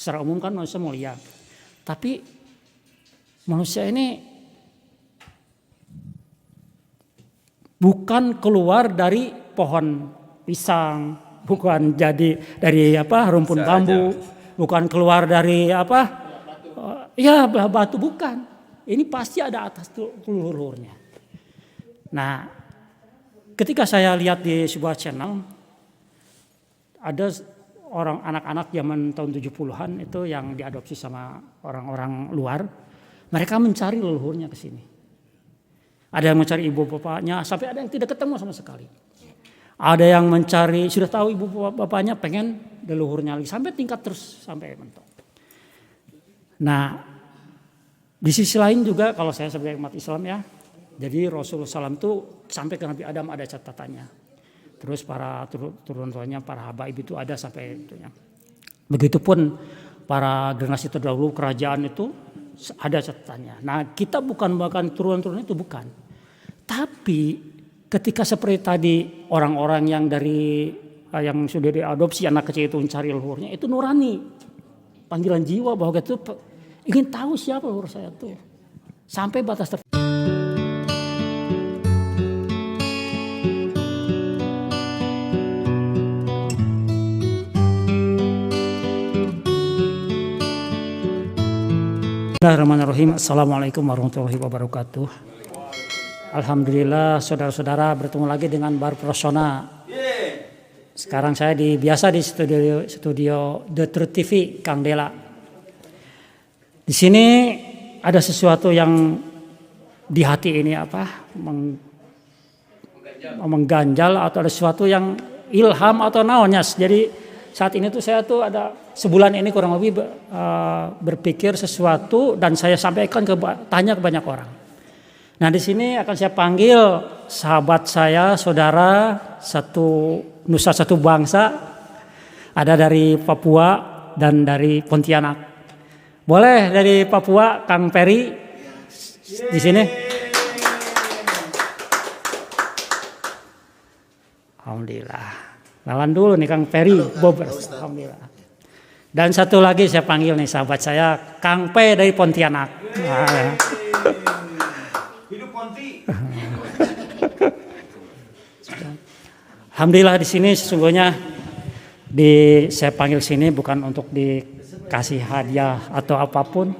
Secara umum kan manusia mulia. Tapi manusia ini bukan keluar dari pohon pisang, bukan jadi dari rumpun bambu, bukan keluar dari batu, bukan. Ini pasti ada atas leluhurnya. Nah, ketika saya lihat di sebuah channel ada orang anak-anak zaman tahun 70-an itu yang diadopsi sama orang-orang luar, mereka mencari leluhurnya ke sini. Ada yang mencari ibu bapaknya, sampai ada yang tidak ketemu sama sekali. Ada yang mencari, sudah tahu ibu bapaknya, pengen leluhurnya lagi, sampai tingkat terus, sampai mentok. Nah, di sisi lain juga kalau saya sebagai umat Islam ya, jadi Rasulullah SAW itu sampai ke Nabi Adam ada catatannya. Terus para turun-turunnya, para habaib itu ada sampai itunya. Begitupun para generasi terdahulu kerajaan itu ada catatannya. Nah, kita bukan bahkan turun-turun itu bukan. Tapi ketika seperti tadi orang-orang yang yang sudah diadopsi anak kecil itu mencari leluhurnya, itu nurani. Panggilan jiwa bahwa itu ingin tahu siapa leluhur saya tuh. Sampai batas tertentu. Bismillahirrahmanirrahim. Assalamualaikum warahmatullahi wabarakatuh. Alhamdulillah saudara-saudara bertemu lagi dengan Bar Persona. Sekarang saya biasa di studio The Truth TV Kang Dela. Di sini ada sesuatu yang di hati ini mengganjal atau ada sesuatu yang ilham atau naonnya. Jadi saat ini tuh saya tuh ada sebulan ini kurang lebih berpikir sesuatu dan saya sampaikan tanya ke banyak orang. Nah, di sini akan saya panggil sahabat saya, saudara, satu nusa satu bangsa, ada dari Papua dan dari Pontianak. Boleh dari Papua, Kang Peri di sini. Alhamdulillah. Lawan dulu nih Kang Peri, Bobers. Alhamdulillah. Dan satu lagi saya panggil nih sahabat saya, Kang P dari Pontianak. Nah, hidup Ponti. Alhamdulillah di sini sesungguhnya saya panggil sini bukan untuk dikasih hadiah atau apapun,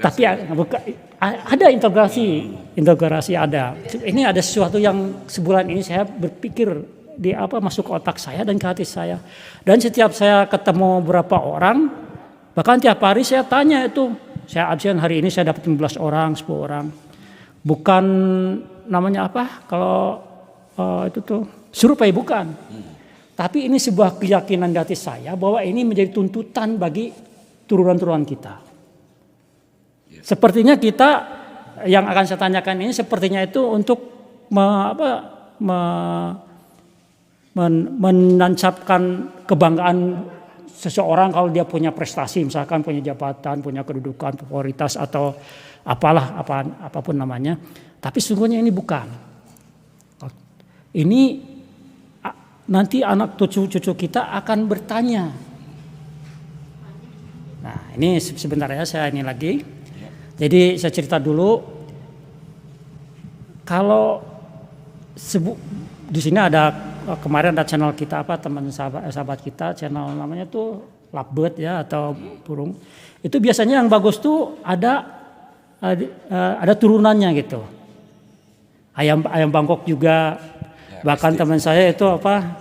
tapi ada integrasi ada. Ini ada sesuatu yang sebulan ini saya berpikir masuk ke otak saya dan ke hati saya. Dan setiap saya ketemu beberapa orang, bahkan tiap hari saya tanya itu, saya absen hari ini saya dapat 15 orang, 10 orang. Bukan namanya kalau itu tuh survei bukan. Tapi ini sebuah keyakinan di hati saya bahwa ini menjadi tuntutan bagi turunan-turunan kita. Sepertinya kita yang akan saya tanyakan ini sepertinya itu untuk menancapkan kebanggaan seseorang kalau dia punya prestasi, misalkan punya jabatan, punya kedudukan, popularitas atau apapun namanya. Tapi sesungguhnya ini bukan. Ini nanti anak cucu kita akan bertanya. Nah, ini sebentar ya saya ini lagi. Jadi saya cerita dulu. Kalau di sini ada kemarin ada channel kita teman sahabat kita, channel namanya tuh Lovebird ya atau burung. Itu biasanya yang bagus tuh ada turunannya gitu. Ayam Bangkok juga. Ya, bahkan teman saya itu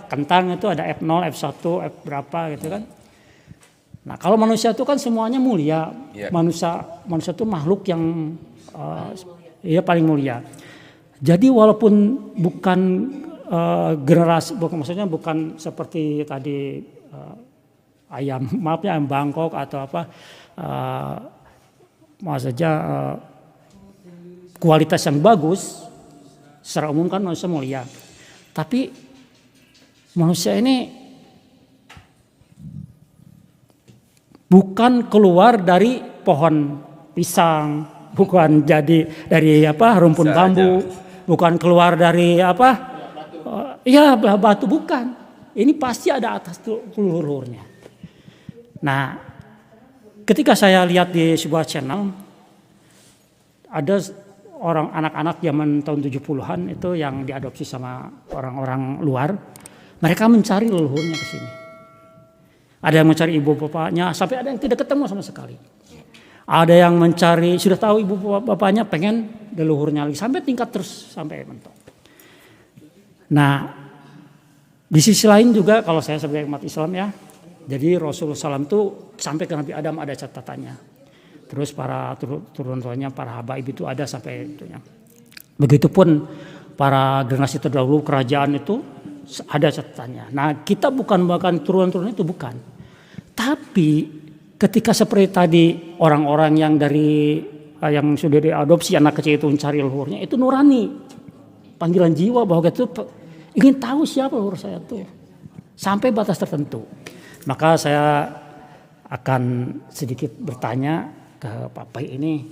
kentang itu ada F0, F1, F berapa gitu kan. Nah, kalau manusia itu kan semuanya mulia. Ya. Manusia itu makhluk yang paling mulia. Jadi walaupun bukan generasi, maksudnya bukan seperti tadi ayam Bangkok atau maksudnya kualitas yang bagus. Secara umum kan manusia mulia. Tapi manusia ini bukan keluar dari pohon pisang, bukan jadi dari rumpun bambu, bukan keluar dari batu, bukan. Ini pasti ada atas leluhurnya. Nah, ketika saya lihat di sebuah channel, ada orang anak-anak zaman tahun 70-an itu yang diadopsi sama orang-orang luar, mereka mencari leluhurnya ke sini. Ada yang mencari ibu bapaknya, sampai ada yang tidak ketemu sama sekali. Ada yang mencari, sudah tahu ibu bapaknya, pengen leluhurnya lagi, sampai tingkat terus, sampai mentok. Nah, di sisi lain juga kalau saya sebagai umat Islam ya, jadi Rasulullah SAW itu sampai ke Nabi Adam ada catatannya. Terus para turun-turunnya, para habaib itu ada sampai itunya. Begitupun para generasi terdahulu kerajaan itu ada catatannya. Nah, kita bukan bahkan turun-turun itu bukan. Tapi ketika seperti tadi orang-orang yang dari yang sudah diadopsi anak kecil itu mencari leluhurnya, itu nurani. Panggilan jiwa bahwa itu ingin tahu siapa leluhur saya tuh. Sampai batas tertentu. Maka saya akan sedikit bertanya ke Papai ini.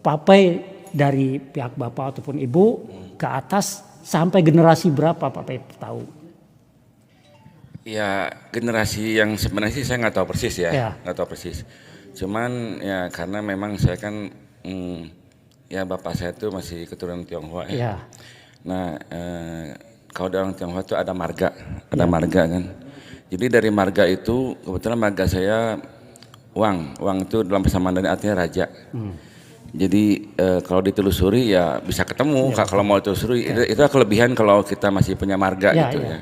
Papai dari pihak bapak ataupun ibu ke atas sampai generasi berapa Papai tahu? Ya generasi yang sebenarnya sih saya nggak tahu persis ya. Nggak tahu persis. Cuman ya karena memang saya kan ya bapak saya tuh masih keturunan Tionghoa ya. Nah kalau orang Tionghoa itu ada marga, marga kan. Jadi dari marga itu kebetulan marga saya Wang itu dalam bahasa Mandarin artinya raja. Jadi kalau ditelusuri ya bisa ketemu. Kalau mau ditelusuri itu kelebihan kalau kita masih punya marga gitu ya.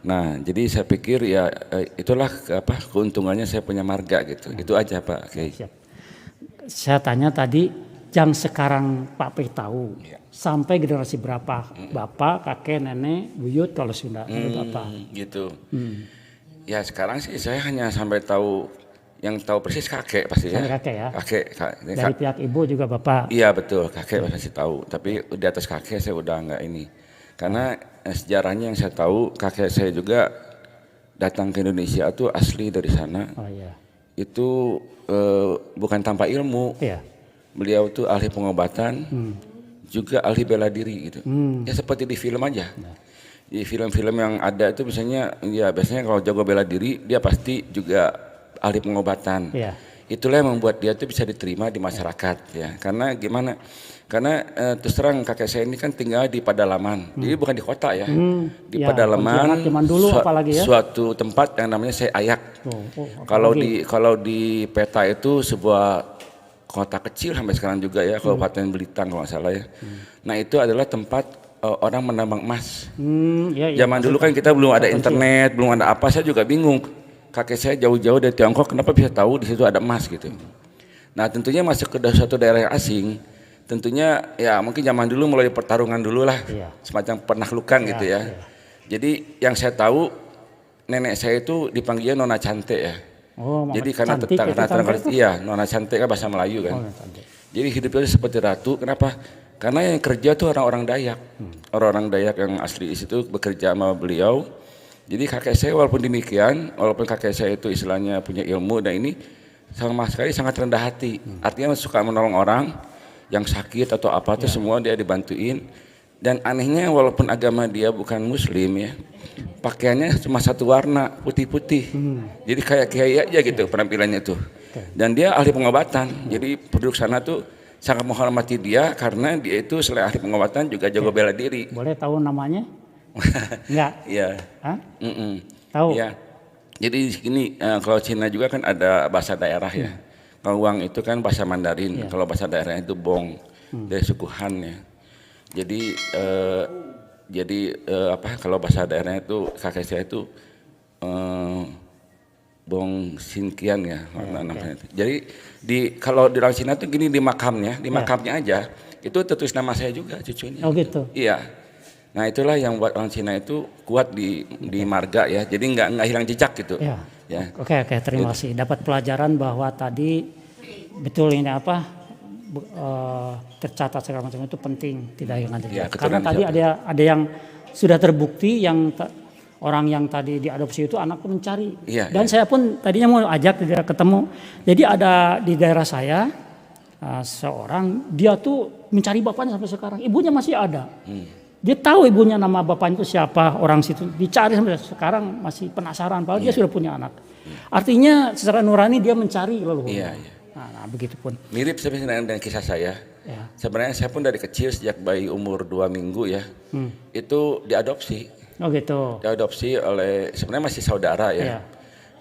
Nah jadi saya pikir ya itulah keuntungannya saya punya marga gitu. Itu aja Pak. Okay. Saya tanya tadi yang sekarang Pak Pi tahu sampai generasi berapa? Bapak, kakek, nenek, buyut kalau Sunda bapak. Gitu. Ya sekarang sih saya hanya sampai tahu yang tahu persis kakek pasti ya. Kakek ya. Kakek. Dari pihak ibu juga bapak. Iya betul kakek pasti tahu. Tapi di atas kakek saya udah nggak ini. Karena sejarahnya yang saya tahu kakek saya juga datang ke Indonesia itu asli dari sana. Oh iya. Itu bukan tanpa ilmu. Iya. Beliau tuh ahli pengobatan, juga ahli bela diri gitu. Ya seperti di film aja. Di film-film yang ada itu biasanya kalau jago bela diri dia pasti juga ahli pengobatan. Itulah yang membuat dia tuh bisa diterima di masyarakat ya. Karena gimana? Karena terus terang kakek saya ini kan tinggal di pedalaman. Jadi bukan di kota ya. Di pedalaman suatu tempat yang namanya Seayak. Kalau di peta itu sebuah kota kecil sampai sekarang juga ya, Kabupaten Belitung kalau nggak salah ya. Nah itu adalah tempat orang menambang emas. Zaman dulu kan kita belum ada internet, belum ada apa, saya juga bingung. Kakek saya jauh-jauh dari Tiongkok, kenapa bisa tahu di situ ada emas gitu. Nah tentunya masuk ke suatu daerah yang asing, tentunya ya mungkin zaman dulu mulai pertarungan dulu lah, semacam penaklukan gitu ya. Jadi yang saya tahu nenek saya itu dipanggilnya Nona Cantik ya. Jadi karena Nona Cantik kan bahasa Melayu kan. Jadi hidupnya seperti ratu, kenapa? Karena yang kerja tuh orang-orang Dayak, orang-orang Dayak yang asli di situ bekerja sama beliau. Jadi kakek saya walaupun demikian, walaupun kakek saya itu istilahnya punya ilmu dan ini sama sekali sangat rendah hati. Artinya suka menolong orang yang sakit atau apa tuh semua dia dibantuin. Dan anehnya walaupun agama dia bukan Muslim ya, pakaiannya cuma satu warna putih-putih. Jadi kayak kiai aja gitu penampilannya tuh. Dan dia ahli pengobatan. Jadi penduduk sana tuh sangat menghormati dia karena dia itu selain ahli pengobatan juga jago bela diri. Boleh tahu namanya? Enggak. Iya. Tahu. Ya. Jadi ini kalau Cina juga kan ada bahasa daerah ya. Kalau Wang itu kan bahasa Mandarin. Kalau bahasa daerahnya itu Bong dari suku Han ya. Jadi kalau bahasa daerahnya itu kakek saya itu Bong Sinkian ya namanya. Jadi kalau di orang Cina tuh gini di makamnya aja itu tertulis nama saya juga cucunya. Oh gitu. Iya. Nah itulah yang buat orang Cina itu kuat di marga ya. Jadi nggak hilang jejak gitu. Ya. Oke, terima kasih. Dapat pelajaran bahwa tadi betul ini tercatat segala macam itu penting, tidak hilang jejak. Karena tadi ada yang sudah terbukti yang orang yang tadi diadopsi itu anak mencari. Dan saya pun tadinya mau ajak dia ketemu. Jadi ada di daerah saya seorang dia tuh mencari bapaknya sampai sekarang. Ibunya masih ada. Dia tahu ibunya nama bapaknya itu siapa, orang situ. Dicari sampai sekarang masih penasaran. Padahal dia sudah punya anak. Artinya secara nurani dia mencari leluhur. Iya. Nah, begitupun. Mirip sebenarnya dengan kisah saya. Ya. Sebenarnya saya pun dari kecil sejak bayi umur 2 minggu ya, itu diadopsi. Oh gitu. Diadopsi oleh sebenarnya masih saudara ya. Ya.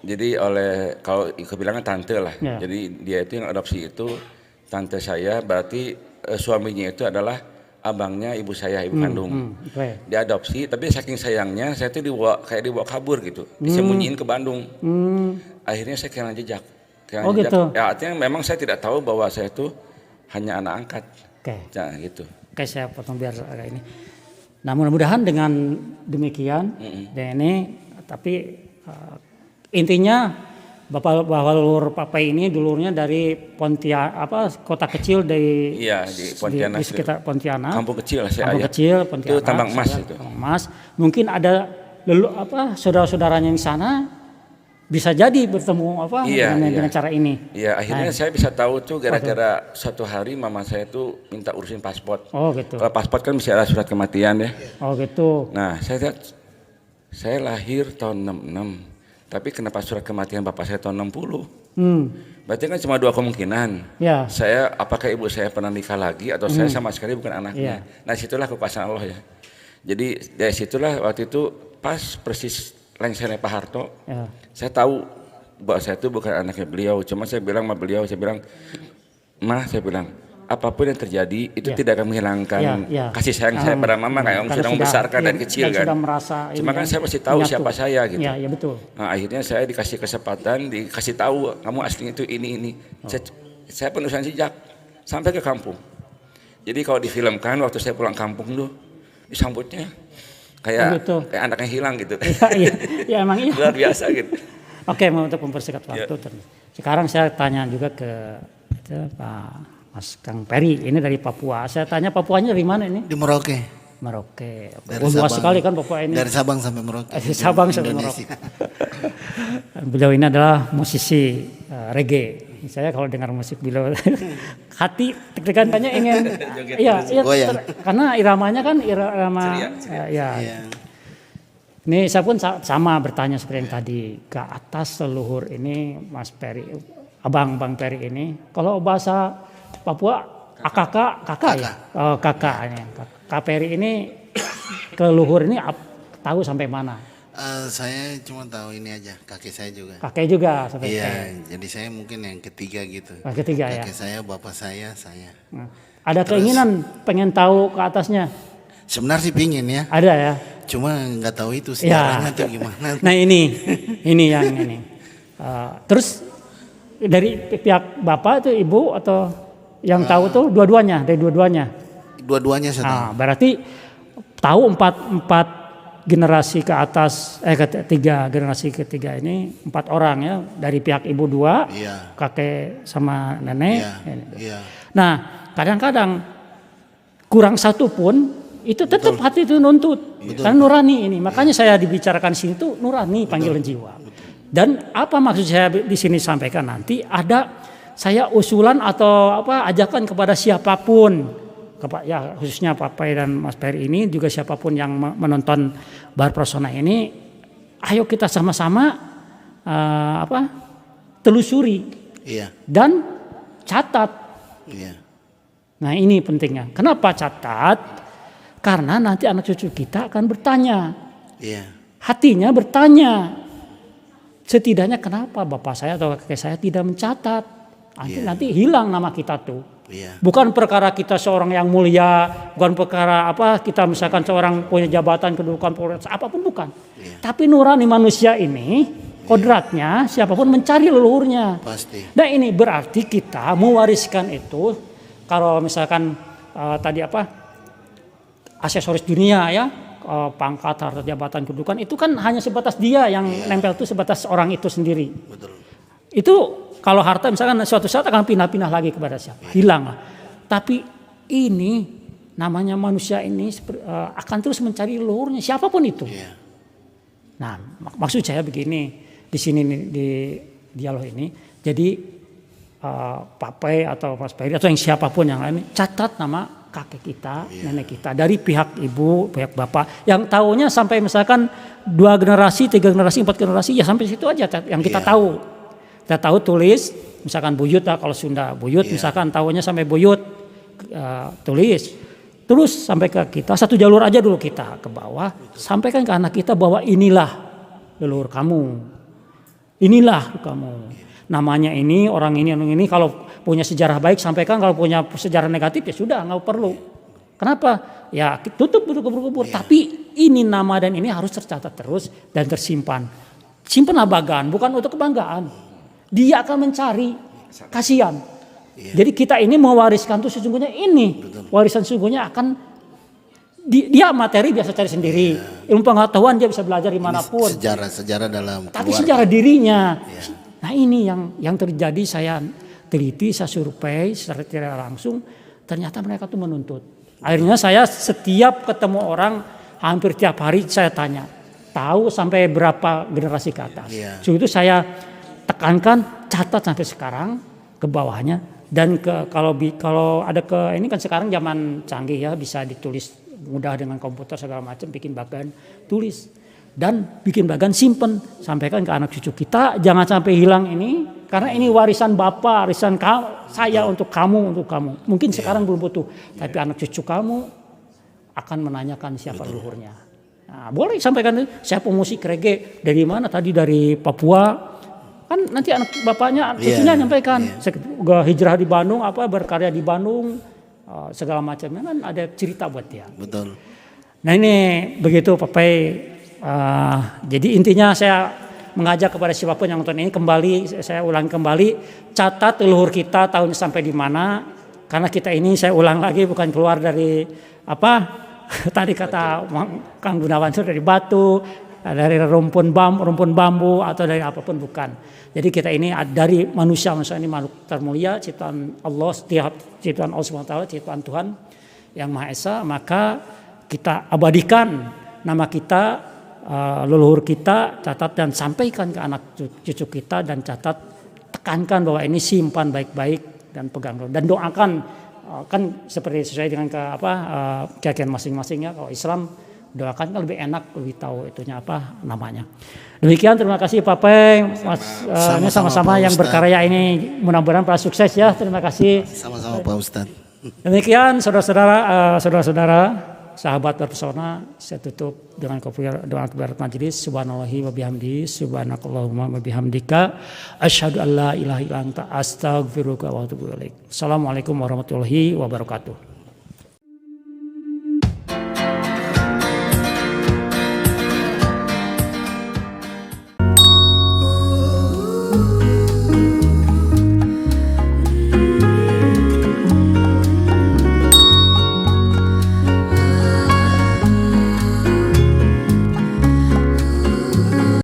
Jadi oleh kalau kebilangan tante lah. Ya. Jadi dia itu yang adopsi itu tante saya, berarti suaminya itu adalah abangnya ibu saya, ibu kandung. Okay. Diadopsi, tapi saking sayangnya saya tuh dibawa kabur gitu, disembunyiin ke Bandung. Akhirnya saya kehilangan jejak. Gitu. Ya artinya memang saya tidak tahu bahwa saya itu hanya anak angkat. Oke. Nah, gitu. Oke, saya potong biar agak ini. Nah, mudah-mudahan dengan demikian dan ini, tapi intinya Bapak leluhur Papai ini dulunya dari kota kecil di Pontianak, di sekitar Pontianak. Kampung kecil saya. Kampung kecil Pontianak. Itu tambang emas itu. Tambang emas. Mungkin ada saudara-saudaranya di sana bisa jadi bertemu dengan cara ini. Iya, akhirnya saya bisa tahu tuh gara-gara suatu hari mama saya tuh minta urusin paspor. Oh gitu. Kalau paspor kan bisa ada surat kematian ya. Oh gitu. Nah, saya lahir tahun 66. Tapi kenapa surat kematian bapak saya tahun 60? Berarti kan cuma 2 kemungkinan. Ya. Apakah ibu saya pernah nikah lagi atau saya sama sekali bukan anaknya. Nah, situlah kekuasaan Allah ya. Jadi dari situlah waktu itu pas persis lengsernya Pak Harto, saya tahu bahwa saya itu bukan anaknya beliau. Cuma saya bilang sama beliau, saya bilang, "Ma," saya bilang, apapun yang terjadi itu tidak akan menghilangkan kasih sayang saya pada mama kayak yang sudah membesarkan dari kecil kan. Cuma kan saya pasti tahu siapa saya gitu. Iya, betul. Nah, akhirnya saya dikasih kesempatan, dikasih tahu kamu aslinya itu ini. Saya penulisan sejak sampai ke kampung. Jadi kalau difilmkan waktu saya pulang kampung tuh disambutnya kayak anaknya hilang gitu. Iya, emang iya. Luar biasa gitu. Oke, untuk mempersingkat waktu. Sekarang saya tanya juga ke Pak Mas Kang Peri, ini dari Papua. Saya tanya Papuanya dari mana ini? Di Merauke. Merauke. Luas sekali kan Papua ini. Dari Sabang sampai Merauke. Sabang sampai Merauke. Beliau ini adalah musisi reggae. Saya kalau dengar musik beliau hati tekan-tekannya ingin karena iramanya kan irama ceria. Ini saya pun sama bertanya seperti yang tadi ke atas leluhur ini Mas Peri, Bang Peri ini. Kalau bahasa Papua kakak ya. Oh, kakaknya. Kak Peri ini ke leluhur ini tahu sampai mana? Saya cuma tahu ini aja, kakek saya juga. Kakek juga sampai. Iya, jadi saya mungkin yang ketiga gitu. Ketiga ya. Kakek saya, bapak saya. Ada keinginan pengen tahu ke atasnya? Sebenarnya sih pingin ya. Ada ya. Cuma nggak tahu itu sejarahnya tuh gimana. Nah ini yang ini. Terus dari pihak bapak itu ibu atau yang tahu tuh dua-duanya, dari dua-duanya? Dua-duanya saya tahu. Berarti tahu empat generasi ke atas, generasi ketiga ini 4 orang ya, dari pihak ibu 2, kakek sama nenek. Nah kadang-kadang kurang satu pun itu tetap hati itu nuntut, karena nurani ini. Makanya saya dibicarakan sini tuh nurani, panggilan jiwa. Dan apa maksud saya di sini sampaikan nanti ada saya usulan atau ajakan kepada siapapun. Ya khususnya Papai dan Mas Peri ini juga siapapun yang menonton Bar Prasona ini, ayo kita sama-sama telusuri dan catat. Nah ini pentingnya. Kenapa catat? Karena nanti anak cucu kita akan bertanya, hatinya bertanya, setidaknya kenapa bapak saya atau kakek saya tidak mencatat? Nanti hilang nama kita tuh. Bukan perkara kita seorang yang mulia, bukan perkara kita misalkan seorang punya jabatan kedudukan polisi, apapun bukan. Tapi nurani manusia ini kodratnya siapapun mencari leluhurnya. Pasti. Nah ini berarti kita mewariskan itu. Kalau misalkan tadi aksesoris dunia ya, pangkat, harta, jabatan, kedudukan itu kan hanya sebatas dia yang nempel itu sebatas orang itu sendiri. Betul. Itu kalau harta misalkan suatu saat akan pindah-pindah lagi kepada siapa, hilang lah. Tapi ini namanya manusia ini akan terus mencari leluhurnya siapapun itu. Nah maksud saya begini di sini di dialog ini, jadi Papai atau Mas Peri atau yang siapapun yang lain catat nama kakek kita, nenek kita, dari pihak ibu, pihak bapak, yang tahunya sampai misalkan 2 generasi, 3 generasi, 4 generasi, ya sampai situ aja yang kita tahu. Kita tahu tulis, misalkan buyut lah kalau Sunda, buyut misalkan tahunya sampai buyut, tulis. Terus sampai ke kita, satu jalur aja dulu kita ke bawah, sampaikan ke anak kita bahwa inilah leluhur kamu. Inilah kamu. Namanya ini, orang ini, kalau punya sejarah baik sampaikan, kalau punya sejarah negatif ya sudah, nggak perlu. Kenapa? Ya tutup kubur-kubur. Tapi ini nama dan ini harus tercatat terus dan tersimpan. Simpanlah bagan, bukan untuk kebanggaan. Dia akan mencari, kasihan. Jadi kita ini mewariskan tuh sesungguhnya ini. Warisan sesungguhnya akan dia materi biasa cari sendiri. Ilmu pengetahuan dia bisa belajar dimanapun. Sejarah dalam keluarga. Tapi sejarah dirinya. Nah ini yang terjadi, saya teliti, saya survei secara tidak langsung, ternyata mereka tuh menuntut. Akhirnya saya setiap ketemu orang, hampir tiap hari saya tanya, tahu sampai berapa generasi ke atas. So itu saya tekankan, catat sampai sekarang ke bawahnya, dan kalau ada ini kan sekarang zaman canggih ya, bisa ditulis mudah dengan komputer segala macam, bikin bagan, tulis. Dan bikin bagan simpen, sampaikan ke anak cucu kita, jangan sampai hilang ini, karena ini warisan bapak, warisan saya untuk kamu. Mungkin sekarang belum butuh, tapi anak cucu kamu akan menanyakan siapa leluhurnya. Nah, boleh sampaikan, saya pemusik reggae dari mana tadi, dari Papua, kan nanti anak bapaknya, cucunya nyampaikan, hijrah di Bandung, berkarya di Bandung, segala macamnya, kan ada cerita buat dia. Betul. Nah ini begitu Papai. Jadi intinya saya mengajak kepada siapapun yang nonton ini, kembali saya ulang kembali, catat leluhur kita tahunnya sampai di mana, karena kita ini saya ulang lagi bukan keluar dari tadi kata Kang Gunawan itu dari batu, dari rumpun bambu atau dari apapun, bukan. Jadi kita ini dari manusia ini makhluk termulia, ciptaan Allah, ciptaan Allah SWT, ciptaan Tuhan yang Maha Esa, maka kita abadikan nama kita, leluhur kita, catat dan sampaikan ke anak cucu kita, dan catat, tekankan bahwa ini simpan baik-baik dan pegang dan doakan, kan seperti sesuai dengan keyakinan masing-masing ya. Kalau Islam doakan kan lebih enak, lebih tahu itunya namanya. Demikian, terima kasih Pak Peng, Mas, sama-sama yang berkarya ini, mudah-mudahan para sukses ya. Terima kasih. Sama-sama Pak Ustadz. Demikian saudara-saudara, sahabat berpesona, saya tutup dengan doa kepada majelis. Subhanallahi wa bihamdihi, subhanakallahumma wa bihamdika, asyhadu an la ilaha illa anta, astaghfiruka wa atubu ilaik. Assalamualaikum warahmatullahi wabarakatuh.